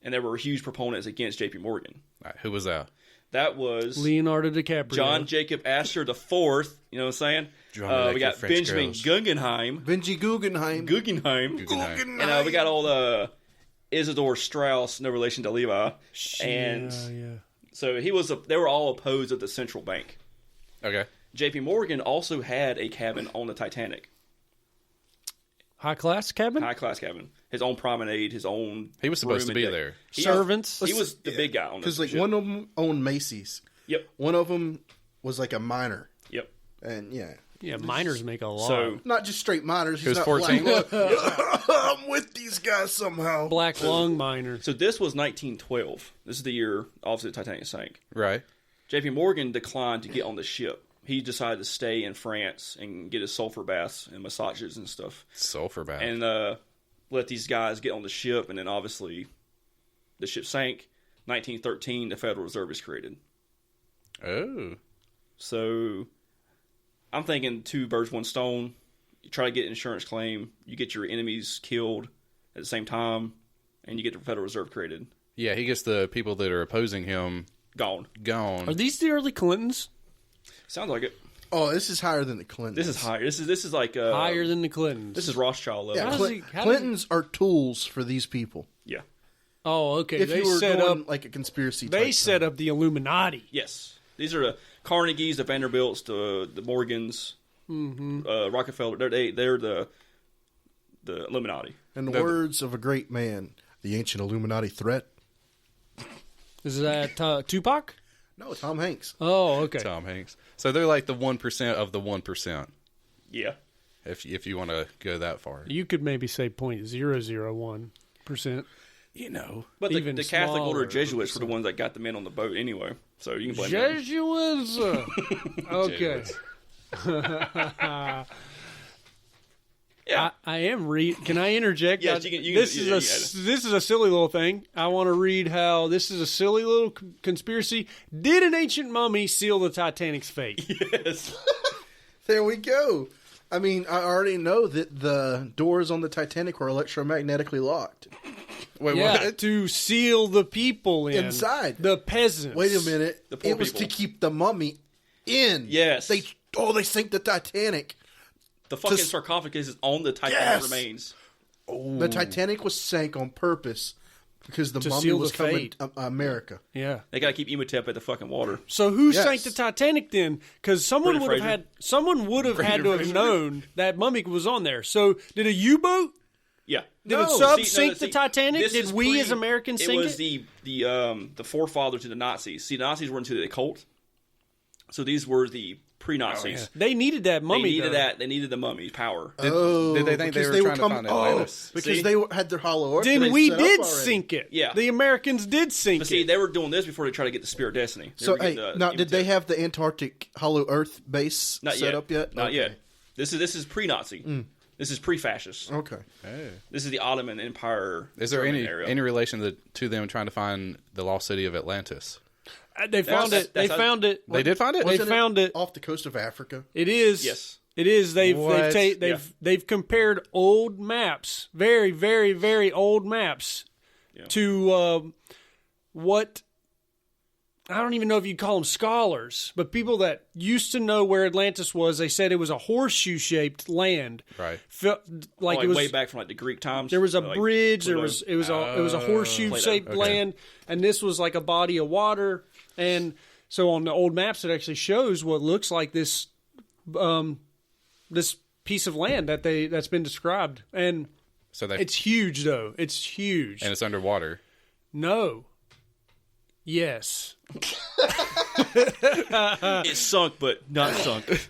and there were huge proponents against J.P. Morgan. All right, who was that? That was Leonardo DiCaprio. John Jacob Astor IV. You know what I'm saying? We got Benjamin Guggenheim. Benji Guggenheim. And we got old Isidore Strauss, no relation to Levi. And so they were all opposed at the central bank. Okay. J.P. Morgan also had a cabin on the Titanic. High-class cabin? High-class cabin. His own promenade, his own He was supposed to be there. Servants? He was the big guy on the ship. Because one of them owned Macy's. Yep. One of them was like a miner. Yep. And Yeah, miners make a lot. So, not just straight miners. He was not 14. Like, I'm with these guys somehow. Black lung miner. so this was 1912. This is the year, obviously, the Titanic sank. Right. J.P. Morgan declined to get on the ship. He decided to stay in France and get his sulfur baths and massages and stuff. Sulfur bath. And let these guys get on the ship, and then obviously the ship sank. 1913, the Federal Reserve is created. Oh. So I'm thinking 2 birds, 1 stone. You try to get an insurance claim, you get your enemies killed at the same time, and you get the Federal Reserve created. Yeah, he gets the people that are opposing him Gone. Are these the early Clintons? Sounds like it. Oh, this is higher than the Clintons. This is higher. This is like Higher than the Clintons. This is Rothschild level. Yeah, Clintons are tools for these people. Yeah. Oh, okay. If They you were set going up. like a conspiracy, They type set thing. up the Illuminati. Yes. These are the Carnegies, the Vanderbilts, the Morgans, Rockefeller. They're the Illuminati. In the words of a great man, the ancient Illuminati threat. Is that Tupac? No, Tom Hanks. Oh, okay. Tom Hanks. So they're like the 1% of the 1%. Yeah. If you want to go that far. You could maybe say 0.001%. You know. But the Even Catholic Order of smaller Jesuits were the ones that got the men on the boat anyway. So you can blame them. Jesuits. Okay. Yeah. I am Can I interject? Yes, you can. This is a silly little thing. I want to read how this is a silly little conspiracy. Did an ancient mummy seal the Titanic's fate? Yes. There we go. I mean, I already know that the doors on the Titanic were electromagnetically locked. Wait, Yeah, what? to seal the people Inside. the peasants. Wait a minute. The poor It was people. to keep the mummy in. Yes. They sank the Titanic. The fucking sarcophagus is on the Titanic Yes. remains. The Titanic was sank on purpose because the To mummy seal was the coming fate. to America. Yeah. They got to keep Imhotep at the fucking water. So who Yes. sank the Titanic then? Because someone would have had to have known that mummy was on there. So did a U-boat? Yeah. Did a sub sink the Titanic? Did we as Americans sink it? It was the forefather to the Nazis. See, the Nazis were into the occult. So these were the pre-Nazis. They needed that mummy. They needed though. that. They needed the mummy power. Did they think they were trying to find Atlantis? because See? they had their hollow earth. Then race we set up did already. sink it. Yeah. The Americans did sink But see, it. they were doing this before they tried to get the Spear of Destiny. They So, were getting hey, the now, did they Imhotep. have the Antarctic hollow earth base Not set yet. up yet? Not Okay. yet. This is pre-Nazi. This is pre-fascist. Okay. This is the Ottoman Empire. Is there German any area. relation to them trying to find the lost city of Atlantis? They found it. They found it. They did find it? They Wasn't found it. off the coast of Africa. It is. Yes. It is. They've What? they've compared old maps, very very very old maps, to what I don't even know if you'd call them scholars, but people that used to know where Atlantis was. They said it was a horseshoe shaped land, Right. Like it was way back from like the Greek times. There was a like bridge. Pluto. It was a horseshoe shaped Okay. land, and this was like a body of water. And so on the old maps, it actually shows what looks like this this piece of land that's been described. And So it's huge, though. It's huge. and it's underwater. No. Yes. It's sunk, but not sunk.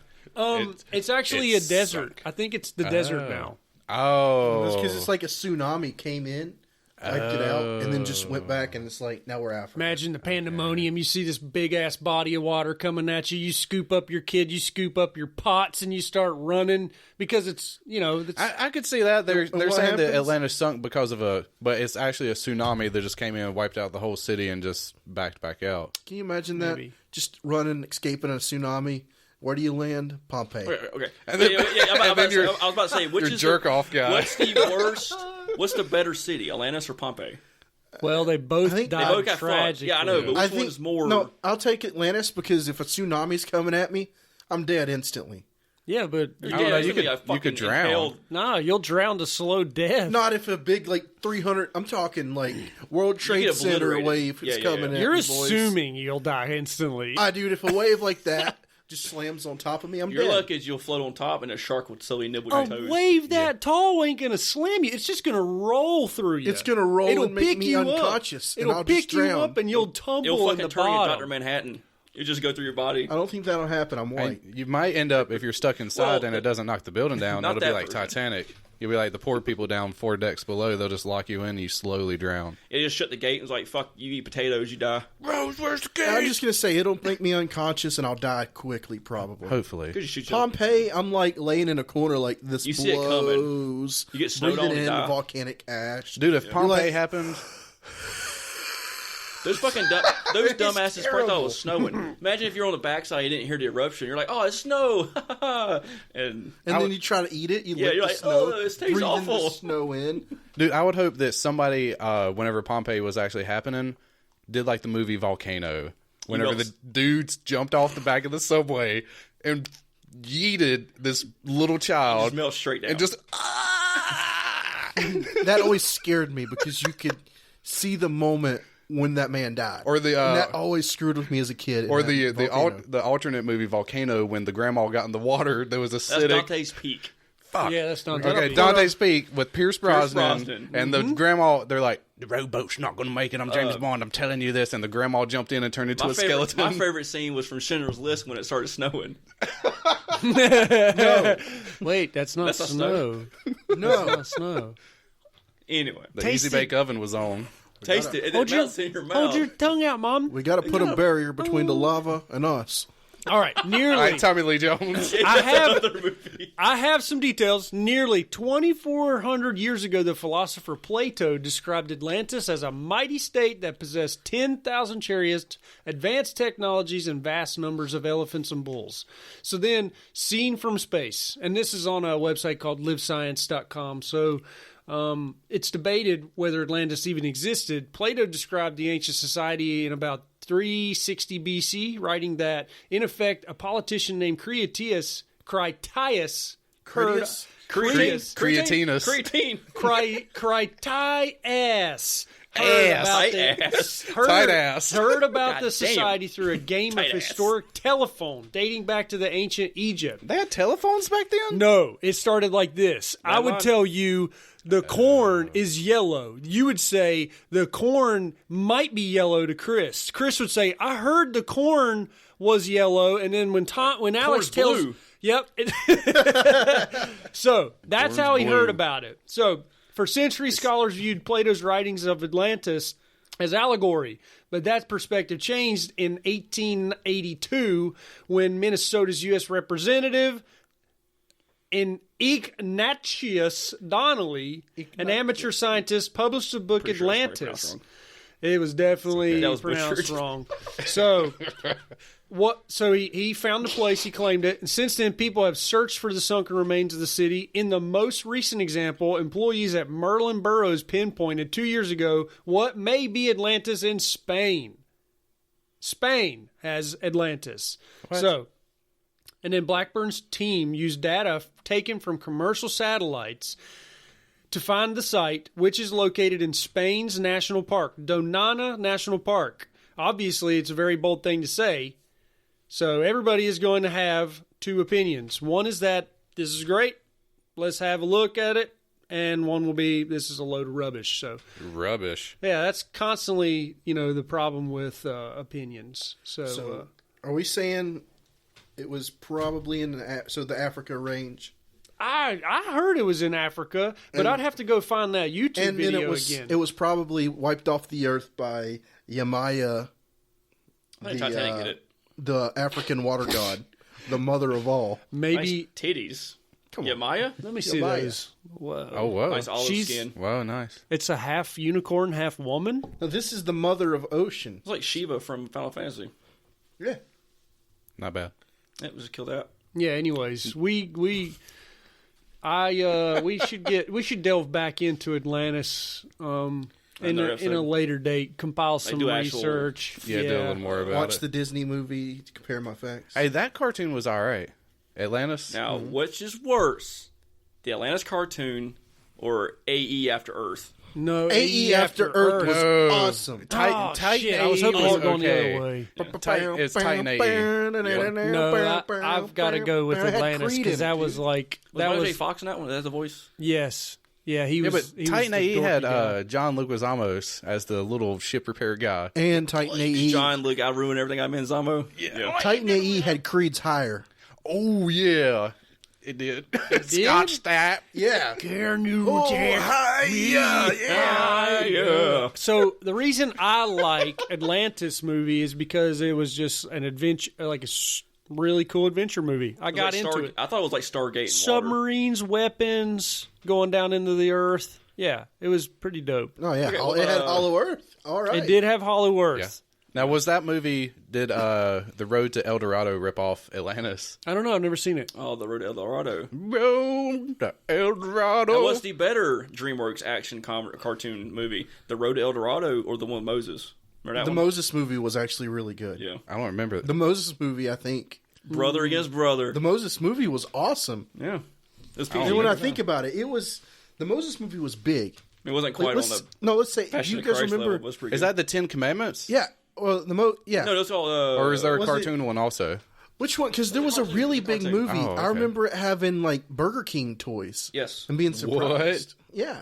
It's actually a it's desert. sunk. I think it's the desert now. Oh. Because it's like a tsunami came in, wiped it out, and then just went back, and it's like, now we're Africa. Imagine the pandemonium. You see this big ass body of water coming at you. You scoop up your kid. You scoop up your pots, and you start running because it's It's, I could see that. They're what saying that happens? Atlantis sunk because of but it's actually a tsunami that just came in and wiped out the whole city and just backed back out. Can you imagine that? Maybe. Just running, escaping a tsunami. Where do you land? Pompeii. Okay. And then- I was you're- about to say, which you're is jerk off guy. What's the worst? What's the better city, Atlantis or Pompeii? Well, they both think died They both got fucked. tragically. Yeah, I know, but I which think one's more? No, I'll take Atlantis because if a tsunami's coming at me, I'm dead instantly. Yeah, but You're I don't know, dead, you it's gonna could- be a you could fucking drown. impaled- nah, you'll drown to slow death. Not if a big 300. I'm talking World Trade get Center obliterated. wave is Yeah, coming at You're me, boys. assuming you'll die instantly. Dude, if a wave like that just slams on top of me, I'm Your dead. luck is you'll float on top and a shark would slowly nibble A your toes. wave that tall ain't gonna slam you. It's just gonna roll through you. It's gonna roll It'll and make pick me you up. unconscious, and It'll I'll pick just you drown. up, and you'll It'll tumble in fucking the turn you into bottom. Dr. Manhattan. You just go through your body. I don't think that'll happen. I'm white. And you might end up, if you're stuck inside Well, and it doesn't knock the building down, not it'll be that like version. Titanic. You'll be like the poor people down 4 decks below. They'll just lock you in and you slowly drown. It just shut the gate and was like, fuck, you eat potatoes, you die. Rose, where's the gate? I'm just gonna say it'll make me unconscious, and I'll die quickly, probably. Hopefully. Because you shoot you. Pompeii, I'm laying in a corner like this You see it coming. blows. You get snowed breathing on and in die. volcanic ash. Dude, if Pompeii like- happened, Those fucking those dumbasses probably thought it terrible. was snowing. Imagine if you're on the backside, you didn't hear the eruption. You're like, oh, it's snow. and And then you try to eat it. You lick you're the like, snow. oh, this tastes breathing awful. the snow in. dude, I would hope that somebody, whenever Pompeii was actually happening, did like the movie Volcano. Whenever melts. the dudes jumped off the back of the subway and yeeted this little child just melt straight down. and just That always scared me because you could see the moment when that man died. Or the, and that always screwed with me as a kid. or in the that volcano. the alternate movie Volcano, when the grandma got in the water, there was That's acidic. Dante's Peak. Fuck. Yeah, that's not Okay, Dante's Peak with Pierce Brosnan, Brosnan. and the grandma. They're like, the rowboat's not going to make it. I'm James Bond. I'm telling you this. And the grandma jumped in and turned into a skeleton. My favorite scene was from Schindler's List when it started snowing. Wait, that's not That's not snow. No. That's not snow. Anyway, The Taste Easy Bake Oven was on. taste it. Hold It your, melts in your mouth. hold your tongue out, Mom. We got to put a barrier between the lava and us. All right, nearly. All right, Tommy Lee Jones. I have Another movie. I have some details. Nearly 2,400 years ago, the philosopher Plato described Atlantis as a mighty state that possessed 10,000 chariots, advanced technologies, and vast numbers of elephants and bulls. So then, seen from space, and this is on a website called livescience.com. So it's debated whether Atlantis even existed. Plato described the ancient society in about 360 BC, writing that, in effect, a politician named Critias heard Critias? Critias. Creatinus. Creatine. Critias. Tight ass. Heard about God the damn. society through a game of Tight ass. historic telephone dating back to the ancient Egypt. They had telephones back then? No, it started like this. I would on. tell you the corn is yellow. You would say the corn might be yellow to Chris. Chris would say, I heard the corn was yellow. And then when Alex Corn's tells... blue. Yep. So that's how he blue. heard about it. So for centuries, scholars viewed Plato's writings of Atlantis as allegory, but that perspective changed in 1882 when Minnesota's U.S. representative Ignatius Donnelly, an amateur scientist, published the book Pretty sure it's probably Atlantis. pronounced It was definitely That was pronounced butchered. wrong. So So he found a place, he claimed it, and since then people have searched for the sunken remains of the city. In the most recent example, employees at Merlin Burroughs pinpointed 2 years ago what may be Atlantis in Spain. Spain has Atlantis. So, and then Blackburn's team used data taken from commercial satellites to find the site, which is located in Spain's national park, Donana National Park. Obviously, it's a very bold thing to say. So everybody is going to have two opinions. One is that this is great, let's have a look at it. And one will be, this is a load of rubbish. So, Rubbish. yeah, that's constantly, the problem with opinions. So, Are we saying it was probably in the Africa range? I heard it was in Africa, but And- I'd have to go find that YouTube And then video it was probably wiped off the earth by Yamaya, I think Titanic did it. the African water god, the mother of all. Maybe. Nice titties. Come Yeah, on. Maya? Let me see Maya. those. Whoa. Oh, whoa. Nice olive She's- skin. Whoa, nice. It's a half unicorn, half woman. Now, this is the mother of ocean. It's like Shiva from Final Fantasy. Yeah. Not bad. It was killed out. Yeah. Anyways, we should delve back into Atlantis. in Another a episode. later date, compile some do actual- research. Yeah, do a little more about Watch it. the Disney movie to compare my facts. Hey, that cartoon was all right. Atlantis. Now, which is worse, the Atlantis cartoon or AE After Earth? No, AE After Earth was No. awesome. Oh, shit, I was hoping was you were going the okay. other way. It's Titan AE. No, I've got to go with It had Atlantis Creed because in it, that was dude. like Was that Michael J. was Fox in that one? That's the voice? yes, yeah. He Yeah, was. but he was Titan the AE had dorky guy. John Leguizamo as the little ship repair guy. And Titan AE. John, look, I ruined everything I'm in, Zamo. Yeah. Titan AE had Creed's higher. Oh yeah, it did. Scotch that. Yeah. Yeah. So the reason I like Atlantis movie is because it was just an adventure, like a really cool adventure movie. I got into it. I thought it was like Stargate and water. Submarines, weapons, going down into the earth. Yeah, it was pretty dope. Oh, yeah. Okay, it had Hollow Earth. All right. It did have Hollow Earth. Yeah. Now, was that movie? Did the Road to El Dorado rip off Atlantis? I don't know. I've never seen it. Oh, the Road to El Dorado. Road to El Dorado. That was the better DreamWorks action cartoon movie. The Road to El Dorado or the one with Moses? Remember that The one? Moses movie was actually really good. Yeah. I don't remember. The Moses movie, I think. Brother against brother. The Moses movie was awesome. Yeah. It was And PG. when I think about it, the Moses movie was big. It wasn't Like, quite on let's, the no, let's say, Passion you of guys Christ remember? level. It was pretty Is good. that the Ten Commandments? Yeah. Well, yeah. No, that's all. Or is there a Was it- cartoon one also? Which one? Because there was a really big cartoon. movie. Oh, okay. I remember it having like Burger King toys. Yes. And being surprised. What? Yeah.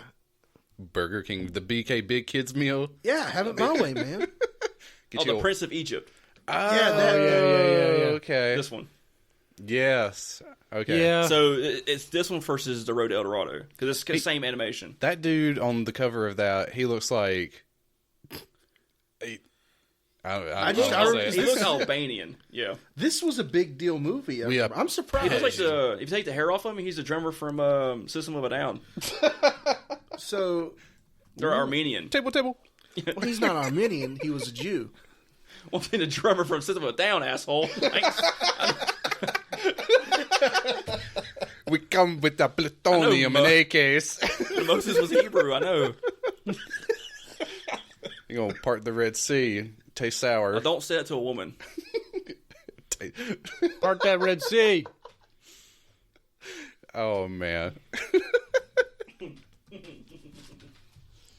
Burger King, the BK Big Kids meal. Yeah, have it my way, man. Get Oh, you the a- Prince of Egypt. Yeah, that. yeah. Okay. This one. Yes. Okay. Yeah. So it's this one versus the Road to El Dorado because it's the same animation. That dude on the cover of that, he looks like. I just- don't I know re- how to He say it. looks Albanian. Yeah. This was a big deal movie. Yeah. I'm He surprised. looks like if you take the hair off him, he's the drummer from System of a Down. So, They're Armenian. Table. well, he's not Armenian. He was a Jew. Well, then the drummer from System of a Down, asshole. Thanks. We come with the plutonium in a case. Moses was Hebrew, I know. You're gonna part the Red Sea. Taste sour. Don't say that to a woman. Part that Red Sea. Oh man.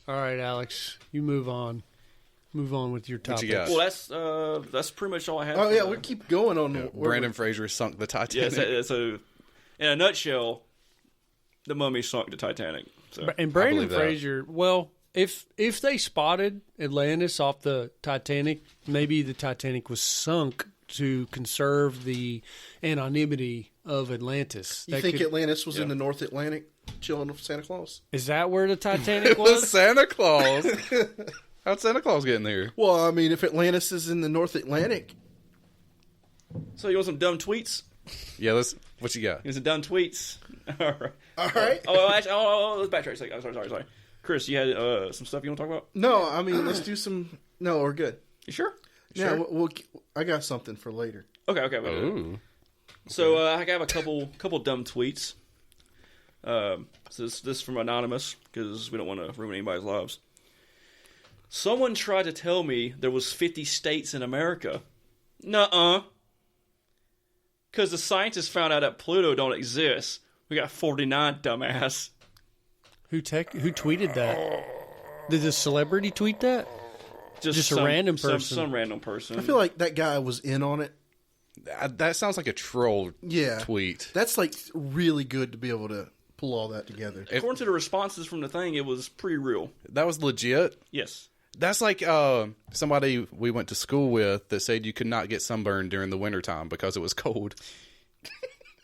All right, Alex, you move on. Move on with your topic. you got? Well, that's pretty much all I have. Oh, yeah, for we keep going on. where Brandon Fraser sunk the Yeah, Titanic. so in a nutshell, the Mummy sunk the Titanic. So And Brandon believe that. Fraser, well, if they spotted Atlantis off the Titanic, maybe the Titanic was sunk to conserve the anonymity of Atlantis. You That think could- Atlantis was in the North Atlantic chilling with Santa Claus? is that where the Titanic It was was? Santa Claus. How'd Santa Claus get in there? Well, I mean, if Atlantis is in the North Atlantic, So you want some dumb tweets? Yeah, what you got? You want some dumb tweets? All right. all right. Let's backtrack a second. Sorry. Chris, you had some stuff you want to talk about? No, I mean, let's do some. No, we're good. You sure? Yeah, I got something for later. Okay. Ooh. So I have a couple dumb tweets. So this from Anonymous because we don't want to ruin anybody's lives. Someone tried to tell me there was 50 states in America. Nuh-uh. Because the scientists found out that Pluto don't exist. We got 49, dumbass. Who tweeted that? Did the celebrity tweet that? Just a random person. Some random person. I feel like that guy was in on it. That sounds like a troll Yeah. tweet. That's like really good to be able to pull all that together. According to the responses from the thing, it was pretty real. That was legit. Yes. That's like somebody we went to school with that said you could not get sunburned during the wintertime because it was cold.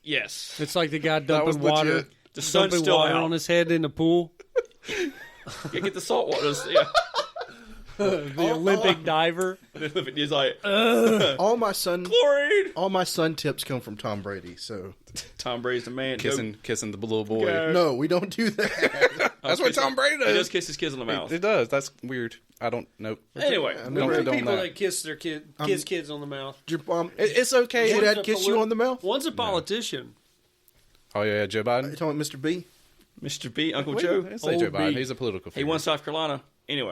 Yes. It's like the guy was dumping water, legit. The sun's dumping still water out. on his head in the pool. Yeah, get the salt water. Yeah. The Olympic diver. He's like, All my son tips come from Tom Brady. So Tom Brady's the man. Kissing the little boy. Go. no, we don't do that. That's what Tom Brady He does. does kiss his kids on the mouth. It does. That's weird. I don't know. Anyway, I Don't never- condone People that. that kiss their kids on the mouth. Did your mom, It's okay. did your dad kiss you on the mouth? One's a politician. Oh yeah, Joe You Biden. talking about Mr. B? Mr. B, Uncle Wait, Joe, say Joe Old Biden. B. He's a political he figure. won South Carolina. Anyway,